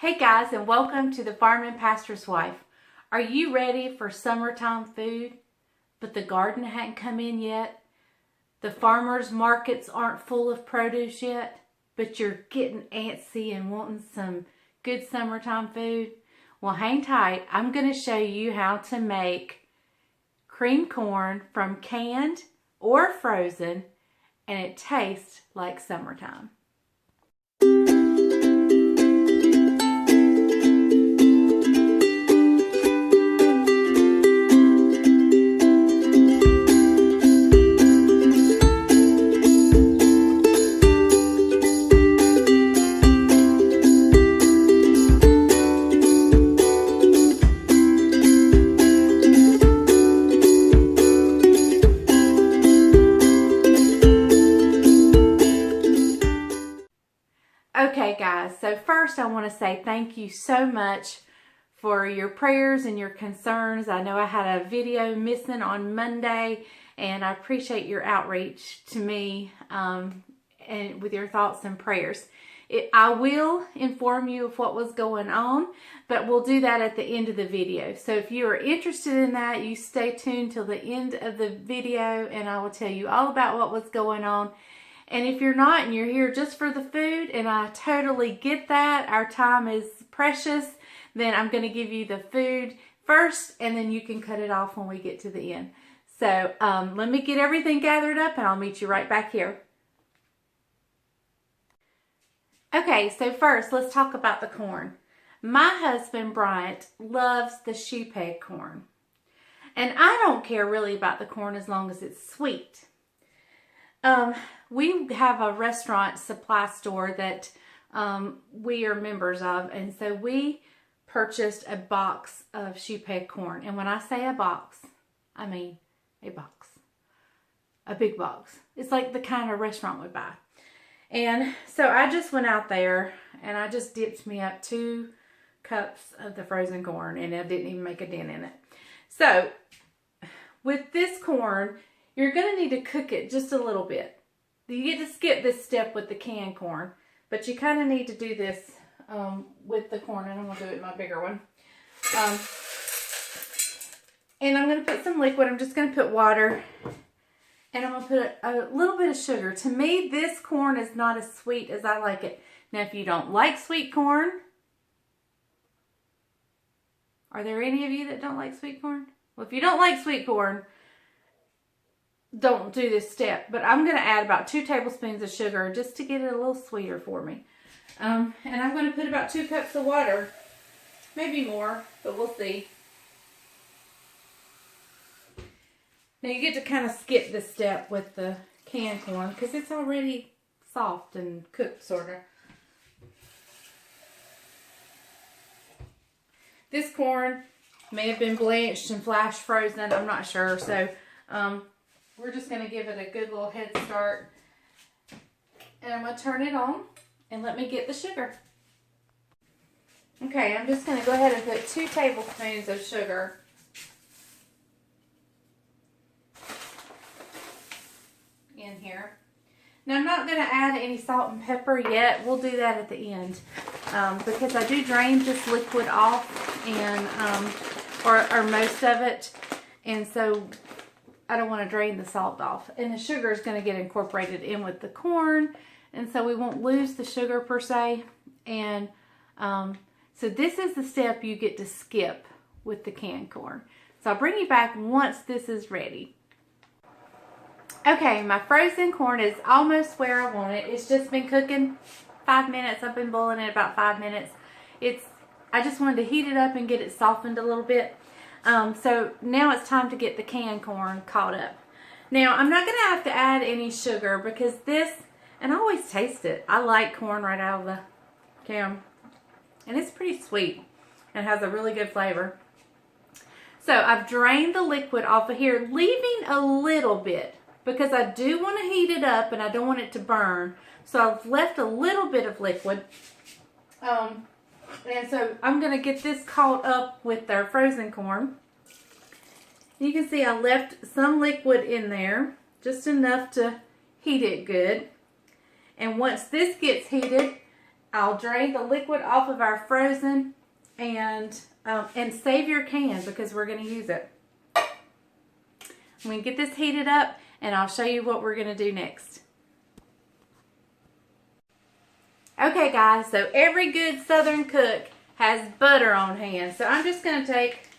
Hey guys, and welcome to the Farm and Pastor's Wife. Are you ready for summertime food, but the garden hadn't come in yet? The farmers' markets aren't full of produce yet, but you're getting antsy and wanting some good summertime food? Well, hang tight. I'm going to show you how to make cream corn from canned or frozen, and it tastes like summertime. Okay guys, so first I want to say thank you so much for your prayers and your concerns. I know I had a video missing on Monday, and I appreciate your outreach to me and with your thoughts and prayers. I will inform you of what was going on, but we'll do that at the end of the video. So if you are interested in that, you stay tuned till the end of the video and I will tell you all about what was going on. And if you're not and you're here just for the food, and I totally get that, our time is precious, then I'm going to give you the food first and then you can cut it off when we get to the end. So let me get everything gathered up and I'll meet you right back here. Okay, so first let's talk about the corn. My husband Bryant loves the shoe peg corn. And I don't care really about the corn as long as it's sweet. We have a restaurant supply store that we are members of, and so we purchased a box of shoe peg corn. And when I say a box, I mean a box. A big box. It's like the kind of restaurant would buy. And so I just went out there and I just dipped me up 2 cups of the frozen corn, and I didn't even make a dent in it. So with this corn, you're going to need to cook it just a little bit. You get to skip this step with the canned corn, but you kind of need to do this with the corn, and I'm going to do it in my bigger one. And I'm going to put some liquid. I'm just going to put water, and I'm going to put a little bit of sugar. To me, this corn is not as sweet as I like it. Now, if you don't like sweet corn, are there any of you that don't like sweet corn? Well, if you don't like sweet corn, don't do this step, but I'm going to add about 2 tablespoons of sugar just to get it a little sweeter for me. And I'm going to put about 2 cups of water, maybe more, but we'll see. Now you get to kind of skip this step with the canned corn because it's already soft and cooked, sort of. This corn may have been blanched and flash frozen, I'm not sure, so we're just going to give it a good little head start. And I'm going to turn it on and let me get the sugar. Okay, I'm just going to go ahead and put 2 tablespoons of sugar. In here. Now I'm not going to add any salt and pepper yet. We'll do that at the end. Because I do drain this liquid off, and or most of it. And so I don't want to drain the salt off. And the sugar is going to get incorporated in with the corn. And so we won't lose the sugar per se. And so this is the step you get to skip with the canned corn. So I'll bring you back once this is ready. Okay, my frozen corn is almost where I want it. It's just been cooking 5 minutes. I've been boiling it about 5 minutes. I just wanted to heat it up and get it softened a little bit. So now it's time to get the canned corn caught up. Now I'm not going to have to add any sugar because this, and I always taste it. I like corn right out of the can, and it's pretty sweet and has a really good flavor. So I've drained the liquid off of here, leaving a little bit because I do want to heat it up and I don't want it to burn. So I've left a little bit of liquid. And so I'm going to get this caught up with our frozen corn. You can see I left some liquid in there, just enough to heat it good. And once this gets heated, I'll drain the liquid off of our frozen and save your can because we're going to use it. I'm going to get this heated up and I'll show you what we're going to do next. Okay guys, so every good Southern cook has butter on hand. So I'm just going to take,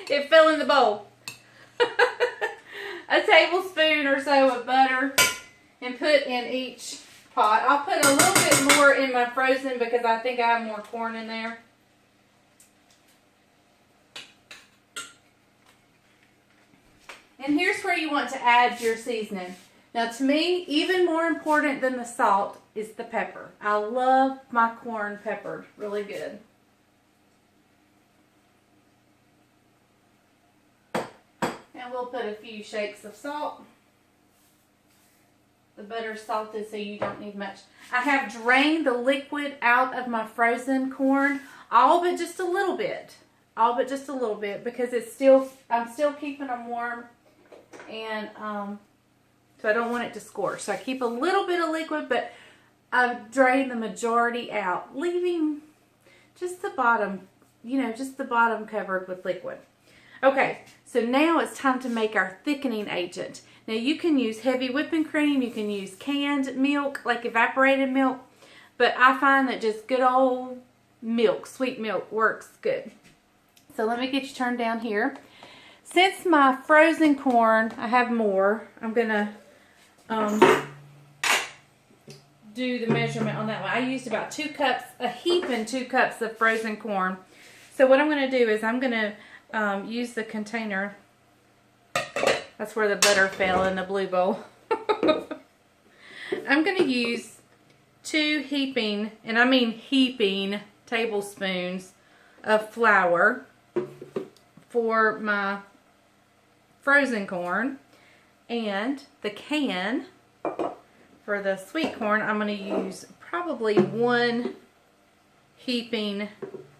it fell in the bowl, a tablespoon or so of butter and put in each pot. I'll put a little bit more in my frozen because I think I have more corn in there. And here's where you want to add your seasoning. Now to me, even more important than the salt is the pepper. I love my corn peppered really good. And we'll put a few shakes of salt. The butter's salted so you don't need much. I have drained the liquid out of my frozen corn, all but just a little bit. All but just a little bit because I'm still keeping them warm, and so I don't want it to scorch. So I keep a little bit of liquid, but I've drained the majority out, leaving just the bottom, just the bottom covered with liquid. Okay, so now it's time to make our thickening agent. Now you can use heavy whipping cream, you can use canned milk, like evaporated milk, but I find that just good old milk, sweet milk, works good. So let me get you turned down here. Since my frozen corn, I have more, I'm gonna do the measurement on that one. I used about 2 cups, a heaping 2 cups of frozen corn. So what I'm gonna do is I'm gonna use the container. That's where the butter fell in the blue bowl. I'm going to use 2 heaping, and I mean heaping, tablespoons of flour for my frozen corn, and the can for the sweet corn. I'm going to use probably 1 heaping.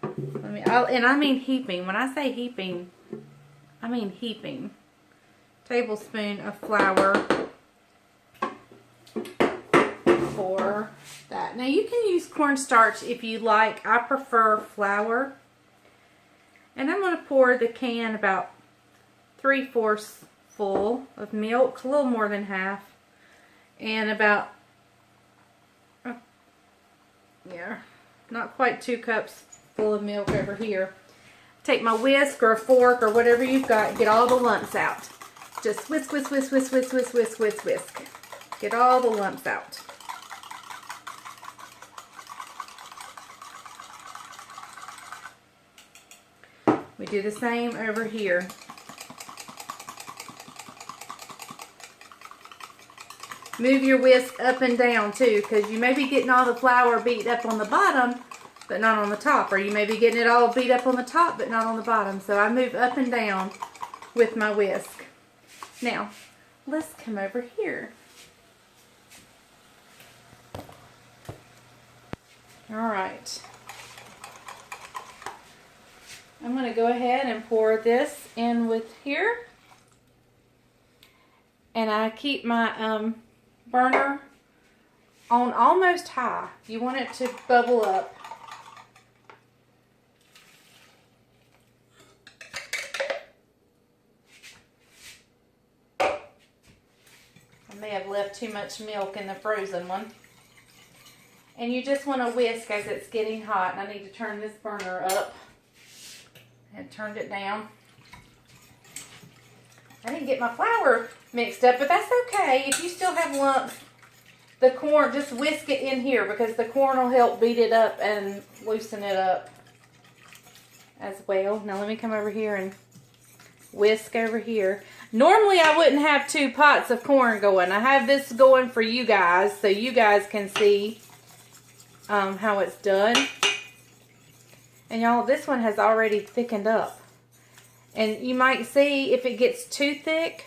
And I mean heaping. When I say heaping, I mean heaping. Tablespoon of flour for that. Now you can use cornstarch if you like. I prefer flour. And I'm going to pour the can about 3/4 full of milk, a little more than half, and about, not quite 2 cups full of milk over here. Take my whisk or a fork or whatever you've got, get all the lumps out. Just whisk, whisk, whisk, whisk, whisk, whisk, whisk, whisk, whisk. Get all the lumps out. We do the same over here. Move your whisk up and down too, because you may be getting all the flour beat up on the bottom, but not on the top. Or you may be getting it all beat up on the top, but not on the bottom. So I move up and down with my whisk. Now, let's come over here. All right. I'm going to go ahead and pour this in with here. And I keep my burner on almost high. You want it to bubble up. I may have left too much milk in the frozen one. And you just want to whisk as it's getting hot. And I need to turn this burner up. I turned it down. I didn't get my flour mixed up, but that's okay. If you still have lumps, the corn, just whisk it in here because the corn will help beat it up and loosen it up as well. Now let me come over here and whisk over here. Normally I wouldn't have 2 pots of corn going. I have this going for you guys so you guys can see how it's done. And y'all, this one has already thickened up. And you might see if it gets too thick,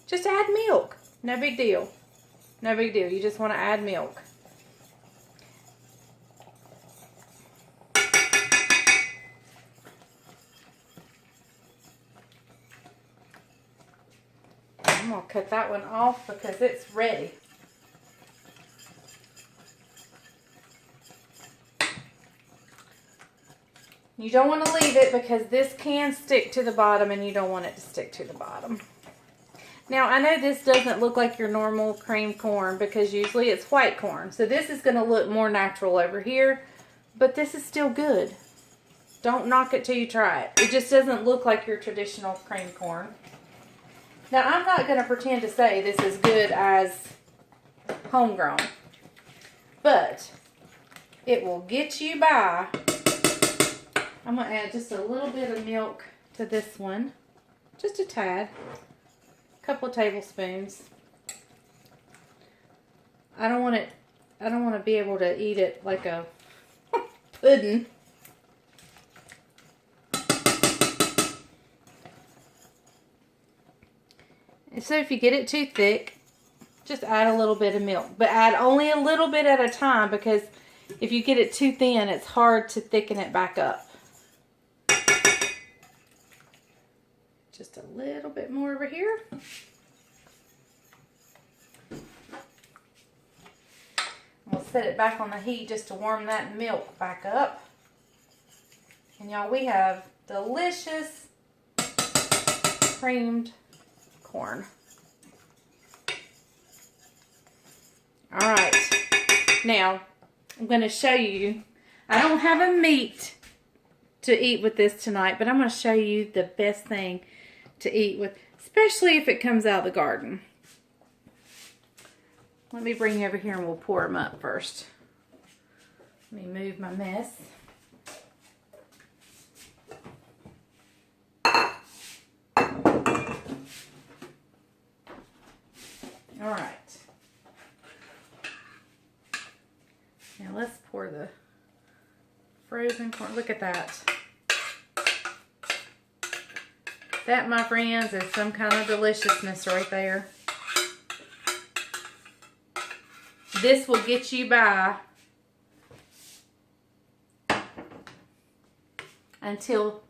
just add milk. No big deal. No big deal. You just want to add milk. I'm going to cut that one off because it's ready. You don't want to leave it because this can stick to the bottom and you don't want it to stick to the bottom. Now, I know this doesn't look like your normal cream corn because usually it's white corn. So this is going to look more natural over here, but this is still good. Don't knock it till you try it. It just doesn't look like your traditional cream corn. Now, I'm not going to pretend to say this is good as homegrown, but it will get you by. I'm going to add just a little bit of milk to this one, just a tad, a couple of tablespoons. I don't want to be able to eat it like a pudding. And so if you get it too thick, just add a little bit of milk. But add only a little bit at a time, because if you get it too thin, it's hard to thicken it back up. Just a little bit more over here. We'll set it back on the heat just to warm that milk back up. And y'all, we have delicious creamed corn. Alright, now I'm going to show you, I don't have a meat to eat with this tonight, but I'm going to show you the best thing to eat with, especially if it comes out of the garden. Let me bring you over here and we'll pour them up first. Let me move my mess. All right. Now let's pour the frozen corn. Look at that. That, my friends, is some kind of deliciousness right there. This will get you by until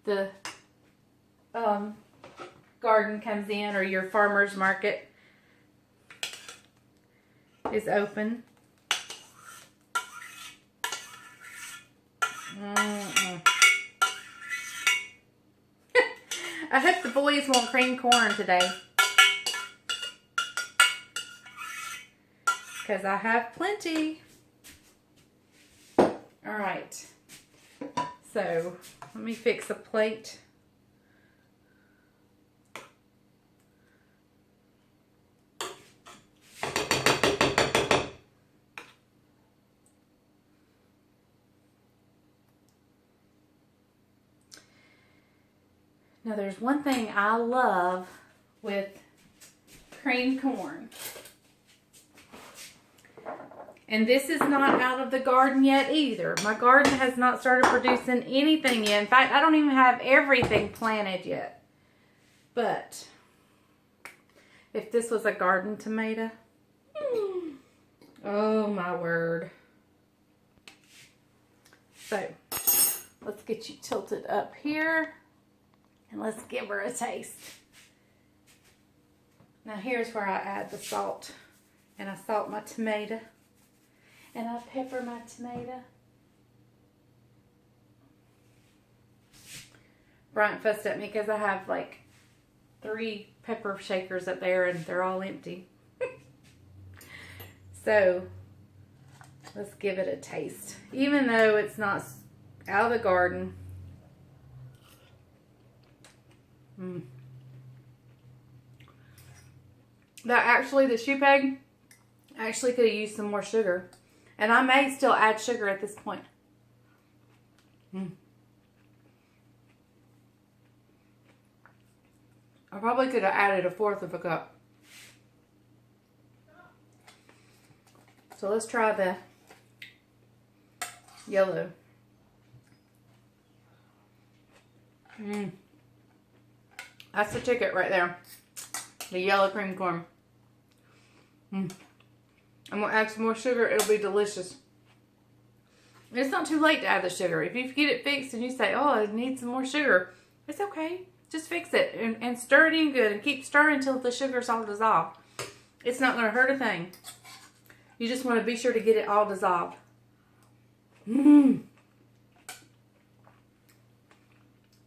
the garden comes in or your farmer's market is open. I hope the boys want cream corn today, because I have plenty. Alright, so let me fix a plate. Now there's one thing I love with creamed corn. And this is not out of the garden yet either. My garden has not started producing anything yet. In fact, I don't even have everything planted yet. But if this was a garden tomato, oh my word. So let's get you tilted up here. And let's give her a taste. Now here's where I add the salt. And I salt my tomato. And I pepper my tomato. Brian fussed at me because I have like 3 pepper shakers up there and they're all empty. So let's give it a taste. Even though it's not out of the garden. That actually, the shoe peg actually could have used some more sugar. And I may still add sugar at this point. I probably could have added 1/4 of a cup. So let's try the yellow. That's the ticket right there. The yellow cream corn. I'm going to add some more sugar. It'll be delicious. It's not too late to add the sugar. If you get it fixed and you say, oh, I need some more sugar, it's okay. Just fix it and stir it in good and keep stirring until the sugar's all dissolved. It's not going to hurt a thing. You just want to be sure to get it all dissolved.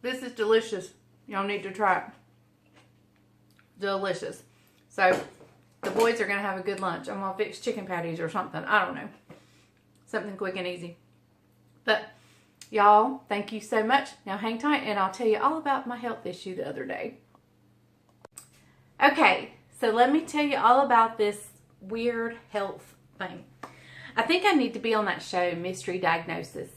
This is delicious. Y'all need to try it. Delicious. So the boys are going to have a good lunch. I'm going to fix chicken patties or something. I don't know. Something quick and easy. But y'all, thank you so much. Now hang tight and I'll tell you all about my health issue the other day. Okay, so let me tell you all about this weird health thing. I think I need to be on that show, Mystery Diagnosis.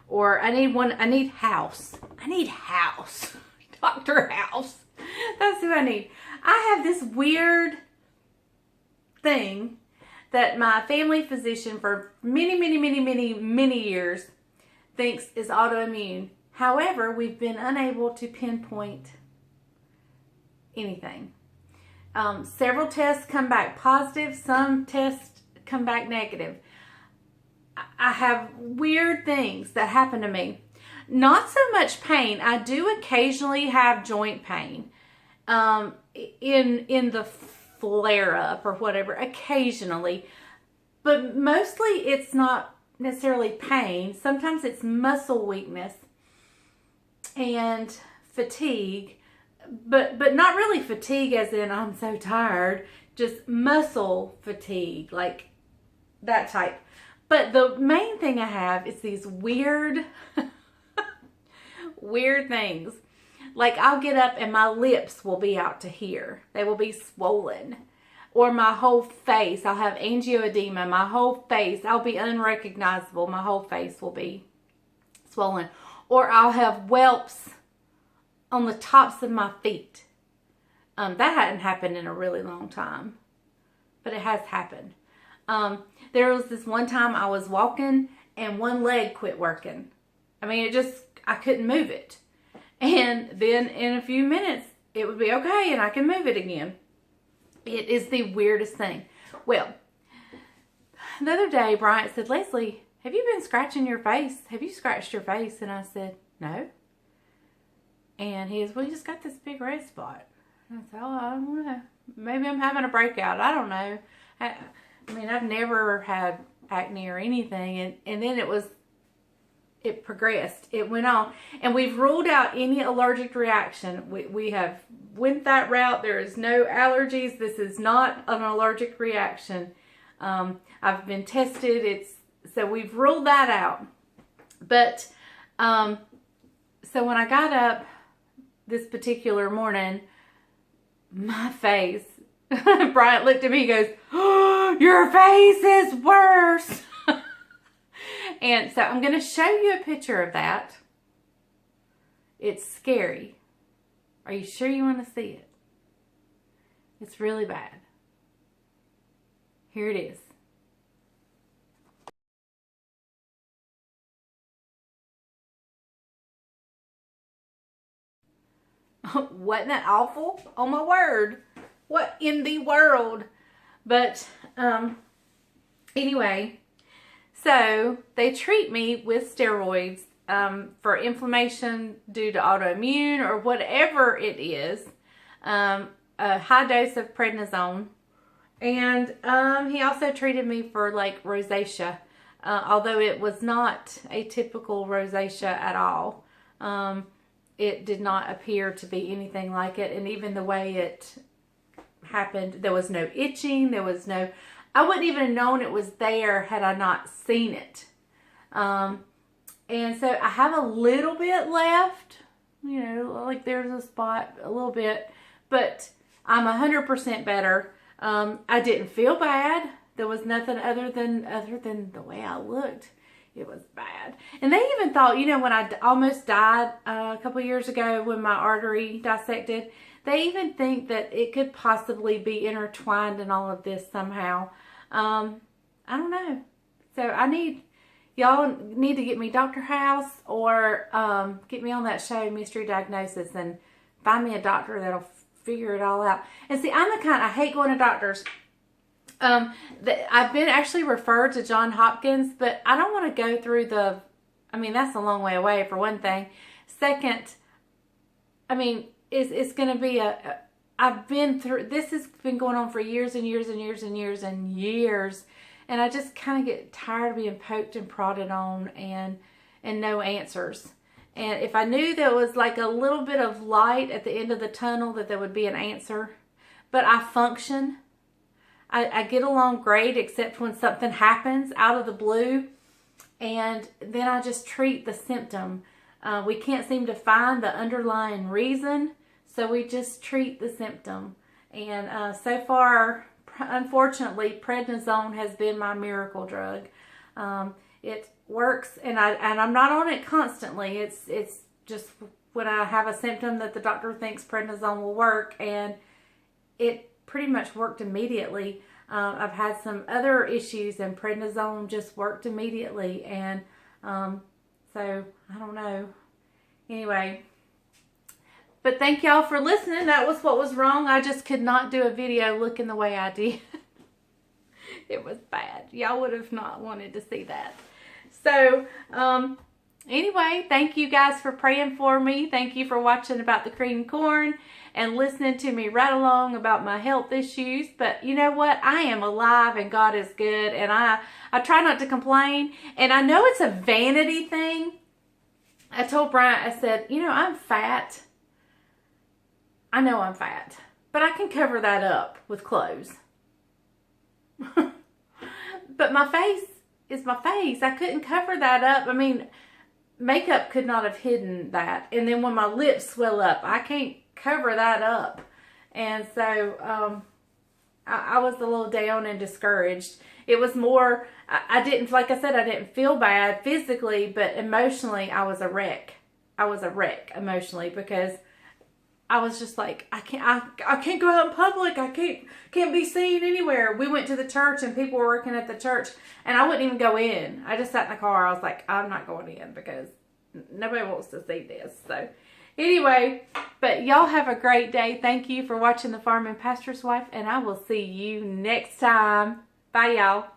Or I need House. I need House. Dr. House. That's who I need. I have this weird thing that my family physician for many years thinks is autoimmune. However, we've been unable to pinpoint anything. Several tests come back positive. Some tests come back negative. I have weird things that happen to me. Not so much pain. I do occasionally have joint pain in the flare-up or whatever, occasionally. But mostly it's not necessarily pain. Sometimes it's muscle weakness and fatigue. But not really fatigue as in I'm so tired. Just muscle fatigue, like that type. But the main thing I have is these weird, weird things. Like I'll get up and my lips will be out to here. They will be swollen. Or my whole face, I'll have angioedema. My whole face, I'll be unrecognizable. My whole face will be swollen. Or I'll have whelps on the tops of my feet. That hadn't happened in a really long time. But it has happened. There was this one time I was walking and one leg quit working. I mean, I couldn't move it. And then in a few minutes, it would be okay and I can move it again. It is the weirdest thing. Well, the other day, Bryant said, Leslie, have you been scratching your face? Have you scratched your face? And I said, no. And he goes, well, you just got this big red spot. And I said, oh, I don't know. Maybe I'm having a breakout. I don't know. I mean, I've never had acne or anything. And then it progressed. It went on. And we've ruled out any allergic reaction. We have went that route. There is no allergies. This is not an allergic reaction. I've been tested. So we've ruled that out. But, so when I got up this particular morning, my face, Bryant looked at me and goes, oh, your face is worse. And so I'm going to show you a picture of that. It's scary. Are you sure you want to see it? It's really bad. Here it is. Wasn't that awful? Oh my word. What in the world? But anyway, so they treat me with steroids for inflammation due to autoimmune or whatever it is. A high dose of prednisone. And he also treated me for like rosacea. Although it was not a typical rosacea at all. It did not appear to be anything like it. And even the way it happened, there was no itching. There was no... I wouldn't even have known it was there had I not seen it. And so I have a little bit left. You know, like there's a spot, a little bit. But I'm 100% better. I didn't feel bad. There was nothing other than the way I looked. It was bad. And they even thought, you know, when I almost died a couple years ago when my artery dissected, they even think that it could possibly be intertwined in all of this somehow. I don't know. So y'all need to get me Dr. House or get me on that show, Mystery Diagnosis, and find me a doctor that'll figure it all out. And see, I'm the kind, I hate going to doctors. I've been actually referred to Johns Hopkins, but I don't want to go through I mean, that's a long way away for one thing. Second, I mean, it's going to be I've been through, this has been going on for years and years and years and years and years. And I just kind of get tired of being poked and prodded on and no answers. And if I knew there was like a little bit of light at the end of the tunnel, that there would be an answer. But I function. I get along great, except when something happens out of the blue. And then I just treat the symptom. We can't seem to find the underlying reason, so we just treat the symptom. And so far, unfortunately, prednisone has been my miracle drug. It works, and I'm not on it constantly. It's just when I have a symptom that the doctor thinks prednisone will work, and it pretty much worked immediately. I've had some other issues, and prednisone just worked immediately, and so I don't know. Anyway, but thank y'all for listening. That was what was wrong. I just could not do a video looking the way I did. It was bad. Y'all would have not wanted to see that. So, anyway, thank you guys for praying for me. Thank you for watching about the cream corn and listening to me right along about my health issues. But you know what? I am alive and God is good, and I try not to complain. And I know it's a vanity thing. I told Bryant, I said, you know, I'm fat. I know I'm fat, but I can cover that up with clothes. But my face is my face. I couldn't cover that up. I mean, makeup could not have hidden that. And then when my lips swell up, I can't cover that up. And so I was a little down and discouraged. It was more, I didn't, like I said, I didn't feel bad physically, but emotionally I was a wreck. I was a wreck emotionally, because I was just like, I can't go out in public. I can't be seen anywhere. We went to the church and people were working at the church, and I wouldn't even go in. I just sat in the car. I was like, I'm not going in because nobody wants to see this. So anyway, but y'all have a great day. Thank you for watching The Farming Pastor's Wife, and I will see you next time. Bye, y'all.